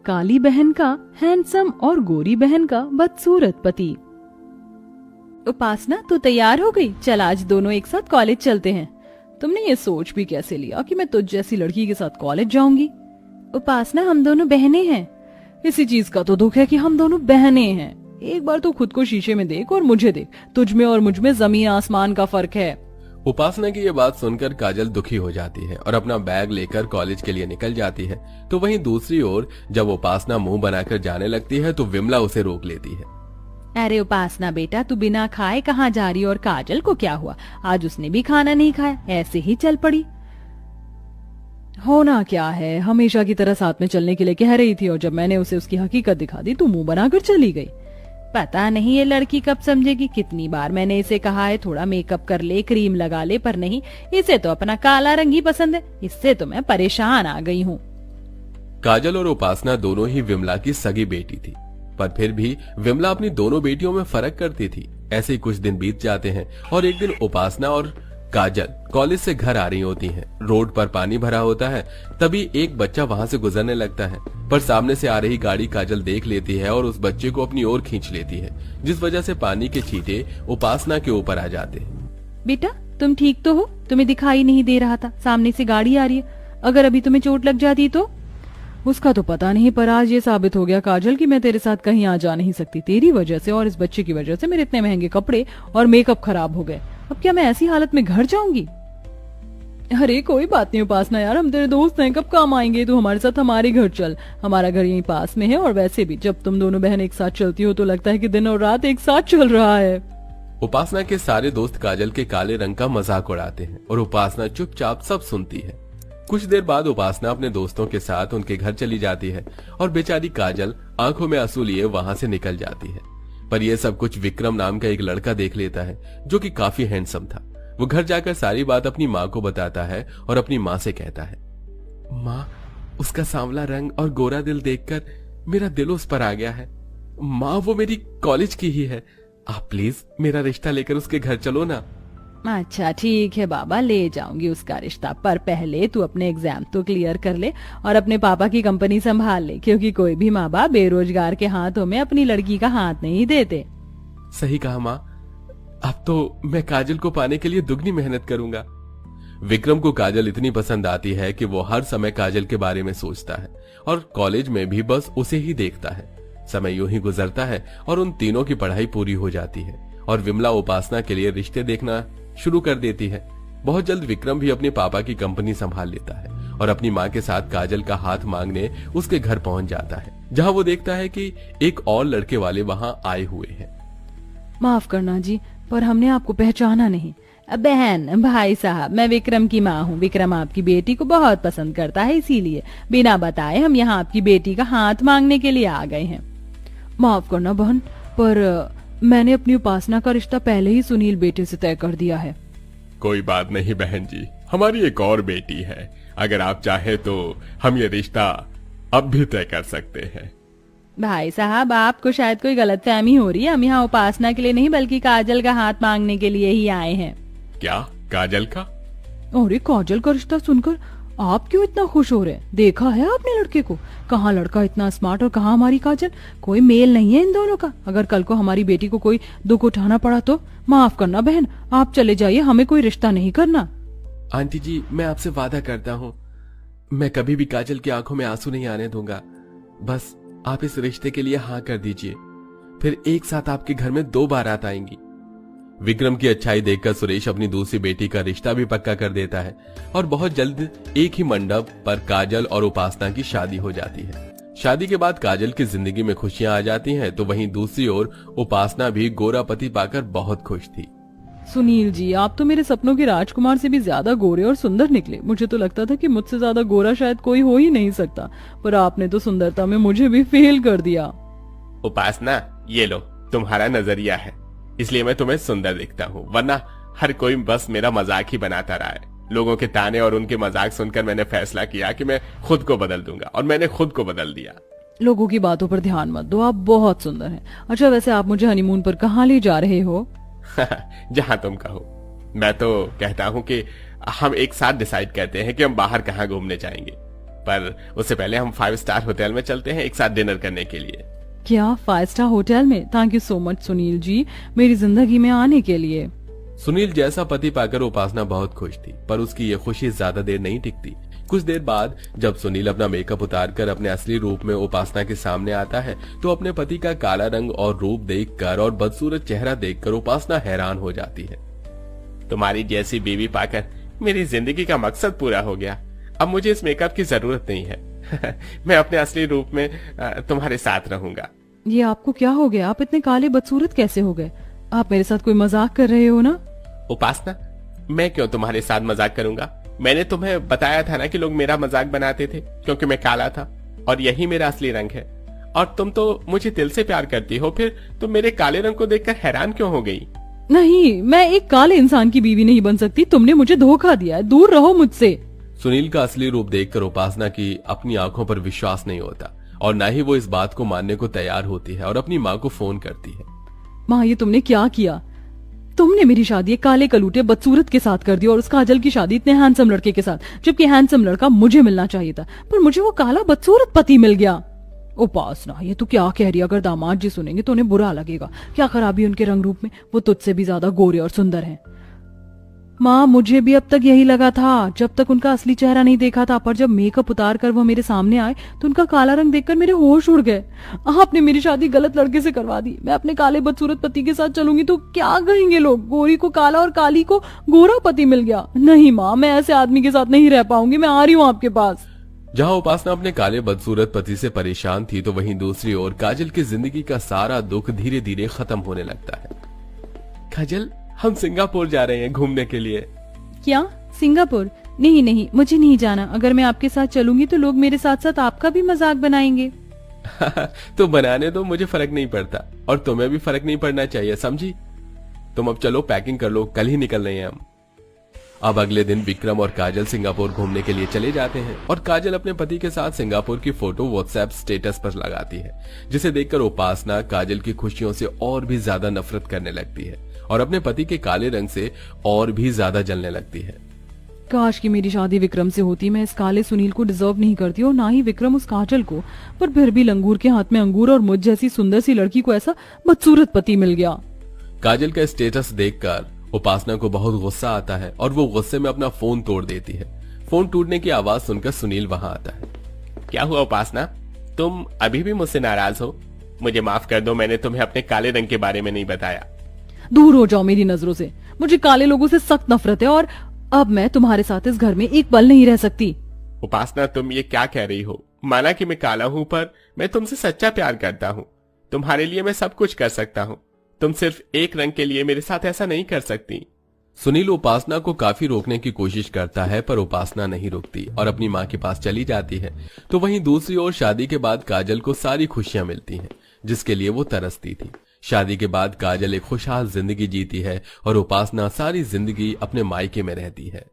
काली बहन का हैंडसम और गोरी बहन का बदसूरत पति। उपासना तू तैयार हो गई? चल आज दोनों एक साथ कॉलेज चलते हैं। तुमने ये सोच भी कैसे लिया कि मैं तुझ जैसी लड़की के साथ कॉलेज जाऊंगी? उपासना हम दोनों बहनें हैं। इसी चीज का तो दुख है कि हम दोनों बहनें हैं। एक बार तो खुद को शीशे में देख और मुझे देख, तुझ में और मुझ में जमीन आसमान का फर्क है। उपासना की ये बात सुनकर काजल दुखी हो जाती है और अपना बैग लेकर कॉलेज के लिए निकल जाती है। तो वहीं दूसरी ओर जब उपासना मुंह बनाकर जाने लगती है तो विमला उसे रोक लेती है। अरे उपासना बेटा, तू बिना खाए कहाँ जा रही? और काजल को क्या हुआ? आज उसने भी खाना नहीं खाया, ऐसे ही चल पड़ी। होना क्या है, हमेशा की तरह साथ में चलने के लिए कह रही थी और जब मैंने उसे उसकी हकीकत दिखा दी तो मुंह बनाकर चली गई। पता नहीं ये लड़की कब समझेगी। कितनी बार मैंने इसे कहा है थोड़ा मेकअप कर ले, क्रीम लगा ले, पर नहीं, इसे तो अपना काला रंग ही पसंद है। इससे तो मैं परेशान आ गई हूँ। काजल और उपासना दोनों ही विमला की सगी बेटी थी, पर फिर भी विमला अपनी दोनों बेटियों में फर्क करती थी। ऐसे ही कुछ दिन बीत जाते हैं और एक दिन उपासना और काजल कॉलेज से घर आ रही होती हैं। रोड पर पानी भरा होता है, तभी एक बच्चा वहां से गुजरने लगता है, पर सामने से आ रही गाड़ी काजल देख लेती है और उस बच्चे को अपनी ओर खींच लेती है, जिस वजह से पानी के छींटे उपासना के ऊपर आ जाते हैं। बेटा तुम ठीक तो हो? तुम्हें दिखाई नहीं दे रहा था, सामने से गाड़ी आ रही है। अगर अभी तुम्हें चोट लग जाती तो? उसका तो पता नहीं, पर आज ये साबित हो गया काजल कि मैं तेरे साथ कहीं आ जा नहीं सकती। तेरी वजह से और इस बच्चे की वजह से मेरे इतने महंगे कपड़े और मेकअप खराब हो गए। अब क्या मैं ऐसी हालत में घर जाऊंगी? अरे कोई बात नहीं उपासना यार, हम तेरे दोस्त हैं, कब काम आएंगे? तू हमारे साथ हमारे घर चल, हमारा घर यहीं पास में है। और वैसे भी जब तुम दोनों बहन एक साथ चलती हो तो लगता है कि दिन और रात एक साथ चल रहा है। उपासना के सारे दोस्त काजल के काले रंग का मजाक उड़ाते हैं और उपासना चुपचाप सब सुनती है। कुछ देर बाद उपासना अपने दोस्तों के साथ उनके घर चली जाती है और बेचारी काजल आंखों में आंसू लिए वहां से निकल जाती है। पर यह सब कुछ विक्रम नाम का एक लड़का देख लेता है जो कि काफी हैंडसम था। वो घर जाकर सारी बात अपनी माँ को बताता है और अपनी माँ से कहता है, माँ, उसका सांवला रंग और गोरा दिल देखकर मेरा दिल उस पर आ गया है। माँ, वो मेरी कॉलेज की ही है, आप प्लीज मेरा रिश्ता लेकर उसके घर चलो ना। अच्छा ठीक है बाबा, ले जाऊंगी उसका रिश्ता, पर पहले तू अपने एग्जाम तो क्लियर कर ले और अपने पापा की कंपनी संभाल ले, क्योंकि कोई भी माँ बाप बेरोजगार के हाथों में अपनी लड़की का हाथ नहीं देते। सही कहा माँ, अब तो मैं काजल को पाने के लिए दुगनी मेहनत करूंगा। विक्रम को काजल इतनी पसंद आती है कि वो हर समय काजल के बारे में सोचता है और कॉलेज में भी बस उसे ही देखता है। समय यूं ही गुजरता है और उन तीनों की पढ़ाई पूरी हो जाती है और विमला उपासना के लिए रिश्ते देखना शुरू कर देती है। बहुत जल्द विक्रम भी अपने पापा की कंपनी संभाल लेता है और अपनी माँ के साथ काजल का हाथ मांगने उसके घर पहुंच जाता है, जहां वो देखता है कि एक और लड़के वाले वहां आए हुए हैं। माफ करना जी, पर हमने आपको पहचाना नहीं। बहन, भाई साहब, मैं विक्रम की माँ हूँ। विक्रम आपकी बेटी को बहुत पसंद करता है, इसीलिए बिना बताए हम यहाँ आपकी बेटी का हाथ मांगने के लिए आ गए हैं। माफ करना बहन, पर मैंने अपनी उपासना का रिश्ता पहले ही सुनील बेटे से तय कर दिया है। कोई बात नहीं बहन जी, हमारी एक और बेटी है, अगर आप चाहे तो हम ये रिश्ता अब भी तय कर सकते हैं। भाई साहब, आपको शायद कोई गलतफहमी हो रही है। हम यहाँ उपासना के लिए नहीं बल्कि काजल का हाथ मांगने के लिए ही आए हैं। क्या काजल का? अरे काजल का रिश्ता सुनकर आप क्यों इतना खुश हो रहे हैं? देखा है आपने लड़के को? कहाँ लड़का इतना स्मार्ट और कहाँ हमारी काजल? कोई मेल नहीं है इन दोनों का। अगर कल को हमारी बेटी को कोई दुख उठाना पड़ा तो माफ करना बहन, आप चले जाइए, हमें कोई रिश्ता नहीं करना। आंटी जी, मैं आपसे वादा करता हूँ, मैं कभी भी काजल की आंखों में आंसू नहीं आने दूंगा। बस आप इस रिश्ते के लिए हाँ कर दीजिए, फिर एक साथ आपके घर में 2 बारात आएंगी। विक्रम की अच्छाई देखकर सुरेश अपनी दूसरी बेटी का रिश्ता भी पक्का कर देता है और बहुत जल्द एक ही मंडप पर काजल और उपासना की शादी हो जाती है। शादी के बाद काजल की जिंदगी में खुशियां आ जाती हैं, तो वहीं दूसरी ओर उपासना भी गोरा पति पाकर बहुत खुश थी। सुनील जी, आप तो मेरे सपनों के राजकुमार से भी ज्यादा गोरे और सुंदर निकले। मुझे तो लगता था कि मुझसे ज्यादा गोरा शायद कोई हो ही नहीं सकता, पर आपने तो सुंदरता में मुझे भी फेल कर दिया। उपासना, ये लो तुम्हारा नजरिया है, इसलिए मैं तुम्हें सुंदर दिखता हूँ, वरना हर कोई बस मेरा मजाक ही बनाता रहा है। लोगों के ताने और उनके मजाक सुनकर मैंने फैसला किया कि मैं खुद को बदल दूंगा, और मैंने खुद को बदल दिया। लोगों की बातों पर ध्यान मत दो, आप बहुत सुंदर हैं। अच्छा, वैसे आप मुझे हनीमून पर कहाँ ले जा रहे हो? जहां तुम कहो। मैं तो कहता हूँ कि हम एक साथ डिसाइड करते हैं कि हम बाहर कहाँ घूमने जाएंगे। पर उससे पहले हम 5 स्टार होटल में चलते हैं एक साथ डिनर करने के लिए। क्या 5 स्टार होटल में? Thank you so much Sunil ji, मेरी जिंदगी में आने के लिए। सुनील जैसा पति पाकर उपासना बहुत खुश थी, पर उसकी ये खुशी ज्यादा देर नहीं टिकती। कुछ देर बाद जब सुनील अपना मेकअप उतारकर अपने असली रूप में उपासना के सामने आता है तो अपने पति का काला रंग और रूप देखकर और बदसूरत चेहरा देखकर उपासना हैरान हो जाती है। तुम्हारी जैसी बीवी पाकर मेरी जिंदगी का मकसद पूरा हो गया। अब मुझे इस मेकअप की जरूरत नहीं है। मैं अपने असली रूप में तुम्हारे साथ रहूंगा। ये आपको क्या हो गया? आप इतने काले बदसूरत कैसे हो गए? आप मेरे साथ कोई मजाक कर रहे हो ना? उपासना, मैं क्यों तुम्हारे साथ मजाक करूंगा? मैंने तुम्हें बताया था ना कि लोग मेरा मजाक बनाते थे क्योंकि मैं काला था और यही मेरा असली रंग है। और तुम तो मुझे दिल से प्यार करती हो, फिर तुम मेरे काले रंग को देखकर हैरान क्यों हो गई? नहीं, मैं एक काले इंसान की बीवी नहीं बन सकती। तुमने मुझे धोखा दिया है, दूर रहो मुझसे। सुनील का असली रूप देखकर उपासना की अपनी आंखों पर विश्वास नहीं होता और न ही वो इस बात को मानने को तैयार होती है और अपनी माँ को फोन करती है। माँ, ये तुमने क्या किया? तुमने मेरी शादी एक काले कलूटे बदसूरत के साथ कर दी और उस काजल की शादी इतने हैंडसम लड़के के साथ, जबकि हैंडसम लड़का मुझे मिलना चाहिए था, पर मुझे वो काला बदसूरत पति मिल गया। उपासना, ये तू क्या कह रही है? अगर दामाद जी सुनेंगे तो उन्हें बुरा लगेगा। क्या खराबी उनके रंग रूप में? वो तुझसे भी ज्यादा गोरे और सुंदर हैं। माँ, मुझे भी अब तक यही लगा था जब तक उनका असली चेहरा नहीं देखा था, पर जब मेकअप उतार कर वो मेरे सामने आए तो उनका काला रंग देखकर मेरे होश उड़ गए। आपने मेरी शादी गलत लड़के से करवा दी। मैं अपने काले बदसूरत पति के साथ चलूंगी तो क्या कहेंगे लोग? गोरी को काला और काली को गोरा पति मिल गया। नहीं माँ, मैं ऐसे आदमी के साथ नहीं रह पाऊंगी। मैं आ रही हूँ आपके पास। जहां उपासना अपने काले बदसूरत पति से परेशान थी तो वहीं दूसरी ओर काजल की जिंदगी का सारा दुख धीरे धीरे खत्म होने लगता है। काजल, हम सिंगापुर जा रहे हैं घूमने के लिए। क्या? सिंगापुर? नहीं नहीं, मुझे नहीं जाना। अगर मैं आपके साथ चलूंगी तो लोग मेरे साथ साथ आपका भी मजाक बनाएंगे। तो बनाने दो, मुझे फर्क नहीं पड़ता और तुम्हें भी फर्क नहीं पड़ना चाहिए, समझी? तुम अब चलो, पैकिंग कर लो, कल ही निकल रहे हैं हम। अब अगले दिन विक्रम और काजल सिंगापुर घूमने के लिए चले जाते हैं और काजल अपने पति के साथ सिंगापुर की फोटो व्हाट्सएप स्टेटस पर लगाती है, जिसे देखकर उपासना काजल की खुशियों से और भी ज्यादा नफरत करने लगती है और अपने पति के काले रंग से और भी ज्यादा जलने लगती है। काश कि मेरी शादी विक्रम से होती। मैं इस काले सुनील को डिजर्व नहीं करती और ना ही विक्रम उस काजल को, पर फिर भी लंगूर के हाथ में अंगूर और मुझ जैसी सुंदर सी लड़की को ऐसा बदसूरत पति मिल गया। काजल का स्टेटस देखकर उपासना को बहुत गुस्सा आता है और वो गुस्से में अपना फोन तोड़ देती है। फोन टूटने की आवाज सुनकर सुनील वहां आता है। क्या हुआ उपासना, तुम अभी भी मुझसे नाराज हो? मुझे माफ कर दो, मैंने तुम्हें अपने काले रंग के बारे में नहीं बताया। दूर हो जाओ मेरी नजरों से। मुझे काले लोगों से सख्त नफरत है और अब मैं तुम्हारे साथ इस घर में एक पल नहीं रह सकती। उपासना, तुम ये क्या कह रही हो? माना कि मैं काला हूं, पर मैं तुमसे सच्चा प्यार करता हूं। तुम्हारे लिए मैं सब कुछ कर सकता हूं। तुम सिर्फ एक रंग के लिए मेरे साथ ऐसा नहीं कर सकती। सुनील उपासना को काफी रोकने की कोशिश करता है, पर उपासना नहीं रुकती और अपनी माँ के पास चली जाती है। तो वहीं दूसरी ओर शादी के बाद काजल को सारी खुशियां मिलती हैं, जिसके लिए वो तरसती थी। शादी के बाद काजल एक खुशहाल जिंदगी जीती है और उपासना सारी जिंदगी अपने मायके में रहती है।